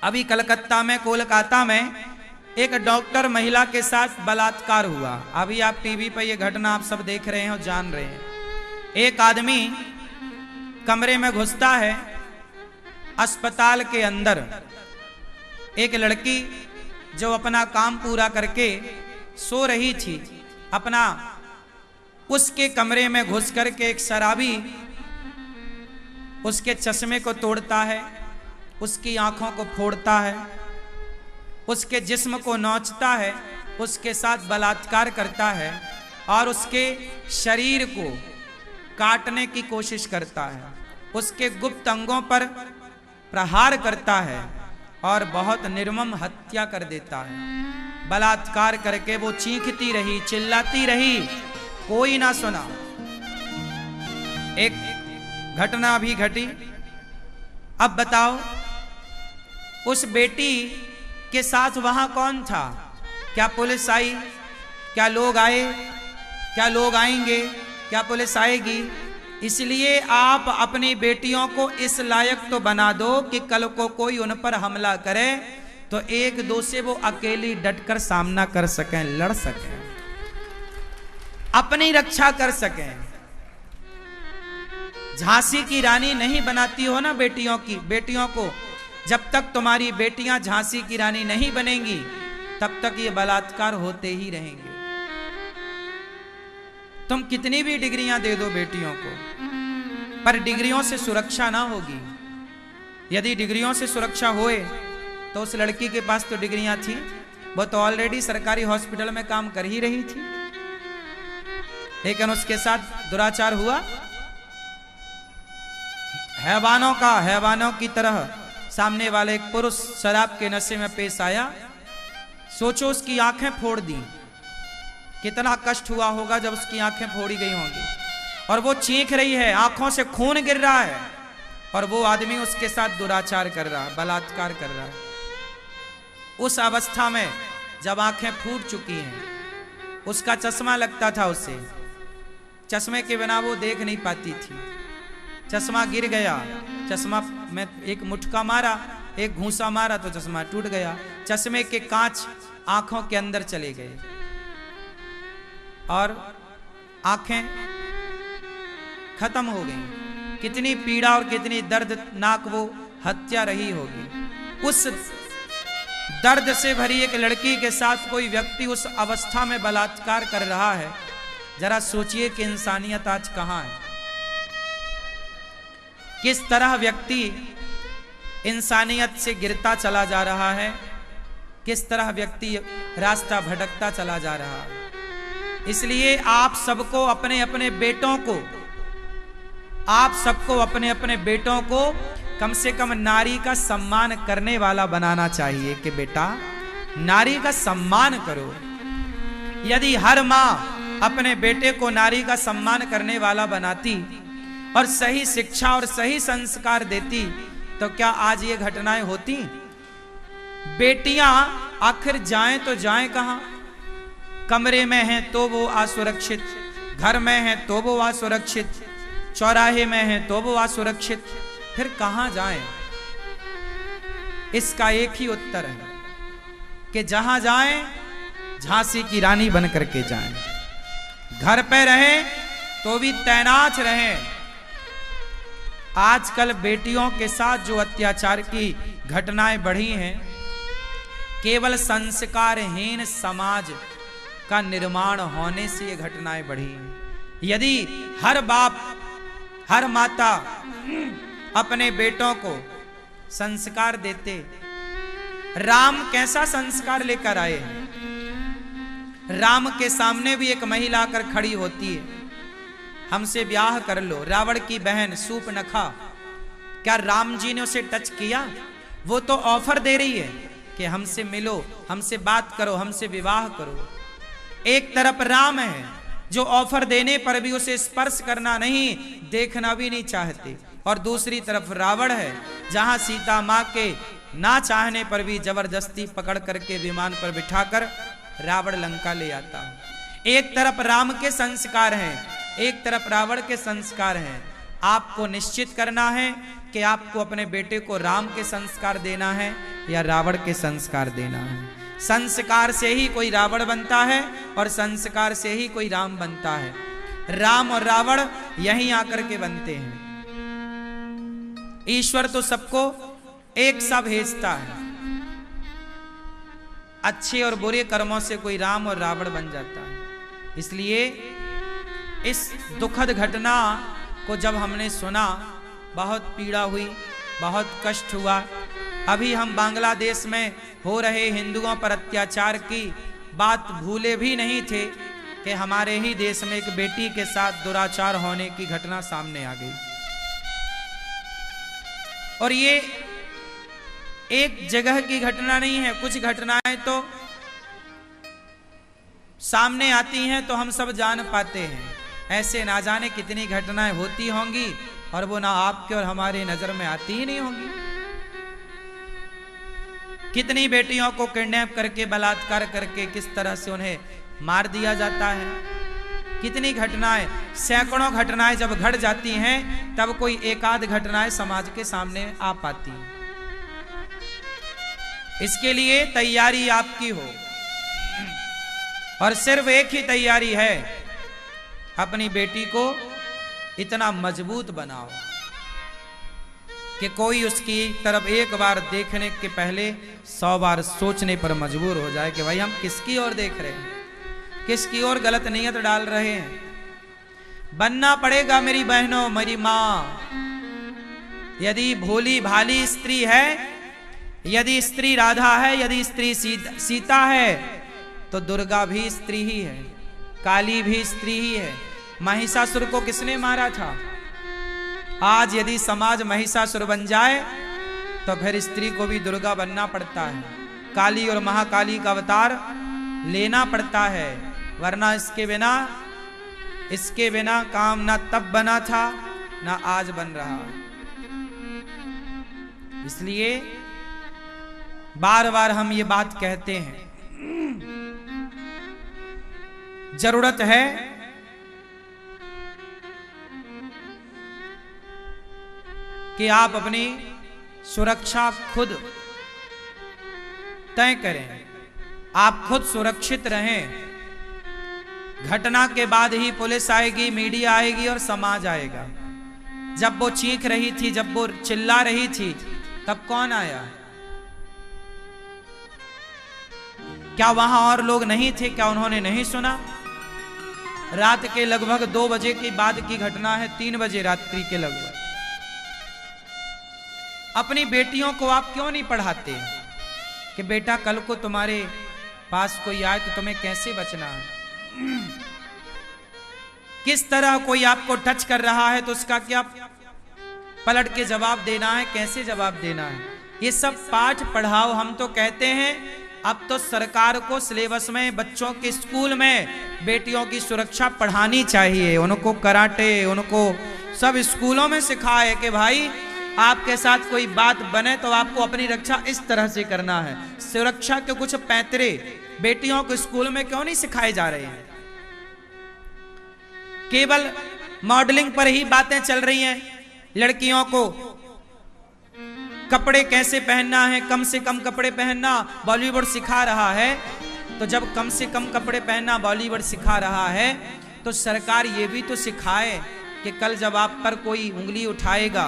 अभी कलकत्ता में, कोलकाता में एक डॉक्टर महिला के साथ बलात्कार हुआ। अभी आप टीवी पर यह घटना आप सब देख रहे हैं और जान रहे हैं। एक आदमी कमरे में घुसता है, अस्पताल के अंदर एक लड़की जो अपना काम पूरा करके सो रही थी, अपना उसके कमरे में घुस करके एक शराबी उसके चश्मे को तोड़ता है, उसकी आंखों को फोड़ता है, उसके जिस्म को नोचता है, उसके साथ बलात्कार करता है और उसके शरीर को काटने की कोशिश करता है, उसके गुप्त अंगों पर प्रहार करता है और बहुत निर्मम हत्या कर देता है। बलात्कार करके वो चीखती रही, चिल्लाती रही, कोई ना सुना। एक घटना भी घटी। अब बताओ उस बेटी के साथ वहां कौन था? क्या पुलिस आई? क्या लोग आए? क्या लोग आएंगे? क्या पुलिस आएगी? इसलिए आप अपनी बेटियों को इस लायक तो बना दो कि कल को कोई उन पर हमला करे तो एक दो से वो अकेली डटकर सामना कर सकें, लड़ सकें, अपनी रक्षा कर सकें। झांसी की रानी नहीं बनाती हो ना बेटियों को। जब तक तुम्हारी बेटियां झांसी की रानी नहीं बनेंगी तब तक ये बलात्कार होते ही रहेंगे। तुम कितनी भी डिग्रियां दे दो बेटियों को, पर डिग्रियों से सुरक्षा ना होगी। यदि डिग्रियों से सुरक्षा होए तो उस लड़की के पास तो डिग्रियां थी, वो तो ऑलरेडी सरकारी हॉस्पिटल में काम कर ही रही थी, लेकिन उसके साथ दुराचार हुआ। हैवानों की तरह सामने वाले एक पुरुष शराब के नशे में पेश आया। सोचो उसकी आंखें फोड़ दी, कितना कष्ट हुआ होगा जब उसकी आंखें फोड़ी गई होंगी। और वो चीख रही है, आंखों से खून गिर रहा है, और वो आदमी उसके साथ दुराचार कर रहा है, बलात्कार कर रहा है। उस अवस्था में जब आंखें फूट चुकी हैं, उसका चश्मा लगता था उसे, चश्मे के बिना वो देख नहीं पाती थी। चश्मा गिर गया, चश्मा में एक मुटका मारा, एक घूंसा मारा तो चश्मा टूट गया। चश्मे के कांच आंखों के अंदर चले गए और आंखें खत्म हो गई। कितनी पीड़ा और कितनी दर्दनाक वो हत्या रही होगी। उस दर्द से भरी एक लड़की के साथ कोई व्यक्ति उस अवस्था में बलात्कार कर रहा है। जरा सोचिए कि इंसानियत आज कहां है। किस तरह व्यक्ति इंसानियत से गिरता चला जा रहा है, किस तरह व्यक्ति रास्ता भटकता चला जा रहा है। इसलिए आप सबको अपने अपने बेटों को कम से कम नारी का सम्मान करने वाला बनाना चाहिए कि बेटा नारी का सम्मान करो। यदि हर माँ अपने बेटे को नारी का सम्मान करने वाला बनाती और सही शिक्षा और सही संस्कार देती तो क्या आज ये घटनाएं होती? बेटियां आखिर जाएं तो जाएं कहां? कमरे में हैं तो वो असुरक्षित, घर में हैं तो वो असुरक्षित, चौराहे में हैं तो वो असुरक्षित, फिर कहां जाएं? इसका एक ही उत्तर है कि जहां जाएं झांसी की रानी बन करके जाएं। घर पे रहें तो भी तैनात रहें। आजकल बेटियों के साथ जो अत्याचार की घटनाएं बढ़ी हैं, केवल संस्कारहीन समाज का निर्माण होने से ये घटनाएं बढ़ी हैं। यदि हर बाप हर माता अपने बेटों को संस्कार देते, राम कैसा संस्कार लेकर आए हैं। राम के सामने भी एक महिला आकर खड़ी होती है, हमसे ब्याह कर लो। रावण की बहन सूपनखा, क्या राम जी ने उसे टच किया? वो तो ऑफर दे रही है कि हमसे मिलो, हमसे बात करो, हमसे विवाह करो। एक तरफ राम है जो ऑफर देने पर भी उसे स्पर्श करना नहीं, देखना भी नहीं चाहते, और दूसरी तरफ रावण है जहां सीता मां के ना चाहने पर भी जबरदस्ती पकड़ करके विमान पर बिठाकर रावण लंका ले आता है। एक तरफ राम के संस्कार हैं, एक तरफ रावण के संस्कार हैं। आपको निश्चित करना है कि आपको अपने बेटे को राम के संस्कार देना है या रावण के संस्कार देना है। संस्कार से ही कोई रावण बनता है और संस्कार से ही कोई राम बनता है। राम और रावण यहीं आकर के बनते हैं। ईश्वर तो सबको एक सा भेजता है। अच्छे और बुरे कर्मों से कोई राम और रावण बन जाता है। इसलिए इस दुखद घटना को जब हमने सुना बहुत पीड़ा हुई, बहुत कष्ट हुआ। अभी हम बांग्लादेश में हो रहे हिंदुओं पर अत्याचार की बात भूले भी नहीं थे कि हमारे ही देश में एक बेटी के साथ दुराचार होने की घटना सामने आ गई। और ये एक जगह की घटना नहीं है, कुछ घटनाएं तो सामने आती हैं तो हम सब जान पाते हैं। ऐसे ना जाने कितनी घटनाएं होती होंगी और वो ना आपके और हमारे नजर में आती ही नहीं होंगी। कितनी बेटियों को किडनैप करके बलात्कार करके किस तरह से उन्हें मार दिया जाता है। कितनी घटनाएं, सैकड़ों घटनाएं जब घट जाती हैं तब कोई एक आध घटनाएं समाज के सामने आ पाती हैं। इसके लिए तैयारी आपकी हो और सिर्फ एक ही तैयारी है, अपनी बेटी को इतना मजबूत बनाओ कि कोई उसकी तरफ एक बार देखने के पहले 100 बार सोचने पर मजबूर हो जाए कि भाई हम किसकी ओर देख रहे हैं, किसकी ओर गलत नीयत डाल रहे हैं। बनना पड़ेगा मेरी बहनों, मेरी माँ। यदि भोली भाली स्त्री है, यदि स्त्री राधा है, यदि स्त्री सीता है, तो दुर्गा भी स्त्री ही है, काली भी स्त्री ही है। महिषासुर को किसने मारा था? आज यदि समाज महिषासुर बन जाए तो फिर स्त्री को भी दुर्गा बनना पड़ता है, काली और महाकाली का अवतार लेना पड़ता है, वरना इसके बिना काम ना तब बना था ना आज बन रहा। इसलिए बार बार हम ये बात कहते हैं, जरूरत है कि आप अपनी सुरक्षा खुद तय करें, आप खुद सुरक्षित रहें। घटना के बाद ही पुलिस आएगी, मीडिया आएगी और समाज आएगा। जब वो चीख रही थी, जब वो चिल्ला रही थी, तब कौन आया? क्या वहां और लोग नहीं थे? क्या उन्होंने नहीं सुना? रात के लगभग 2 बजे के बाद की घटना है, 3 बजे रात्रि के लगभग। अपनी बेटियों को आप क्यों नहीं पढ़ाते कि बेटा कल को तुम्हारे पास कोई आए तो तुम्हें कैसे बचना है? किस तरह कोई आपको टच कर रहा है तो उसका क्या पलट के जवाब देना है, कैसे जवाब देना है, ये सब पाठ पढ़ाओ। हम तो कहते हैं अब तो सरकार को सिलेबस में बच्चों के स्कूल में बेटियों की सुरक्षा पढ़ानी चाहिए। उनको कराटे, उनको सब स्कूलों में सिखाए कि भाई आपके साथ कोई बात बने तो आपको अपनी रक्षा इस तरह से करना है। सुरक्षा के कुछ पैंतरे बेटियों को स्कूल में क्यों नहीं सिखाए जा रहे हैं? केवल मॉडलिंग पर ही बातें चल रही हैं। लड़कियों को कपड़े कैसे पहनना है, कम से कम कपड़े पहनना बॉलीवुड सिखा रहा है। तो जब कम से कम कपड़े पहनना बॉलीवुड सिखा रहा है तो सरकार ये भी तो सिखाए कि कल जब आप पर कोई उंगली उठाएगा,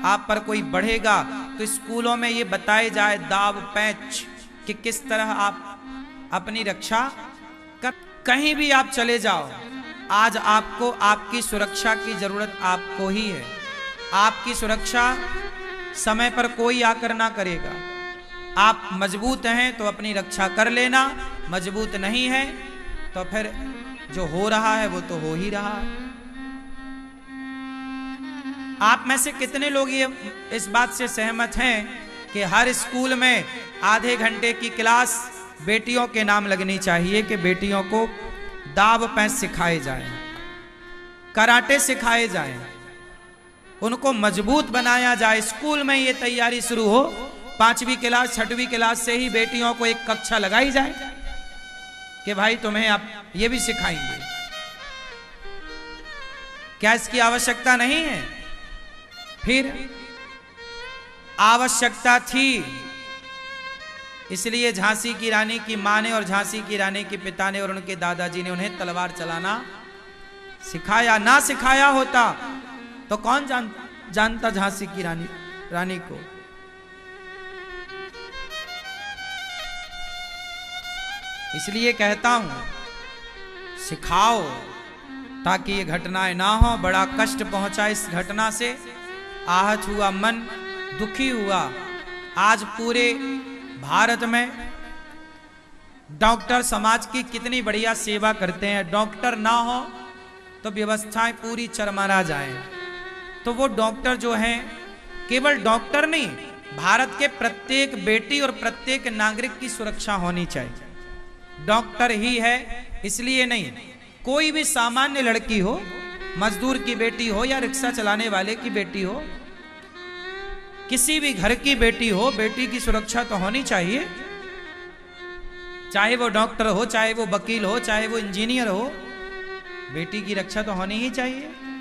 आप पर कोई बढ़ेगा, तो स्कूलों में ये बताए जाए दाव पैंच कि किस तरह आप अपनी रक्षा कर। कहीं भी आप चले जाओ, आज आपको आपकी सुरक्षा की जरूरत आपको ही है। आपकी सुरक्षा समय पर कोई आकर ना करेगा। आप मजबूत हैं तो अपनी रक्षा कर लेना, मजबूत नहीं है तो फिर जो हो रहा है वो तो हो ही रहा है। आप में से कितने लोग ये इस बात से सहमत हैं कि हर स्कूल में आधे घंटे की क्लास बेटियों के नाम लगनी चाहिए, कि बेटियों को दाव पैंच सिखाए जाएं, कराटे सिखाए जाएं, उनको मजबूत बनाया जाए। स्कूल में ये तैयारी शुरू हो, 5वीं क्लास 6वीं क्लास से ही बेटियों को एक कक्षा लगाई जाए कि भाई तुम्हें आप ये भी सिखाएंगे। क्या इसकी आवश्यकता नहीं है? फिर आवश्यकता थी इसलिए झांसी की रानी की माँ ने और झांसी की रानी के पिता ने और उनके दादाजी ने उन्हें तलवार चलाना सिखाया। ना सिखाया होता तो कौन जानता झांसी की रानी को। इसलिए कहता हूं सिखाओ ताकि ये घटनाएं ना हो। बड़ा कष्ट पहुंचा इस घटना से, आहत हुआ मन, दुखी हुआ। आज पूरे भारत में डॉक्टर समाज की कितनी बढ़िया सेवा करते हैं। डॉक्टर ना हो तो व्यवस्थाएं पूरी चरमरा जाए। तो वो डॉक्टर जो हैं, केवल डॉक्टर नहीं, भारत के प्रत्येक बेटी और प्रत्येक नागरिक की सुरक्षा होनी चाहिए। डॉक्टर ही है इसलिए नहीं, कोई भी सामान्य लड़की हो, मजदूर की बेटी हो या रिक्शा चलाने वाले की बेटी हो, किसी भी घर की बेटी हो, बेटी की सुरक्षा तो होनी चाहिए। चाहे वो डॉक्टर हो, चाहे वो वकील हो, चाहे वो इंजीनियर हो, बेटी की रक्षा तो होनी ही चाहिए।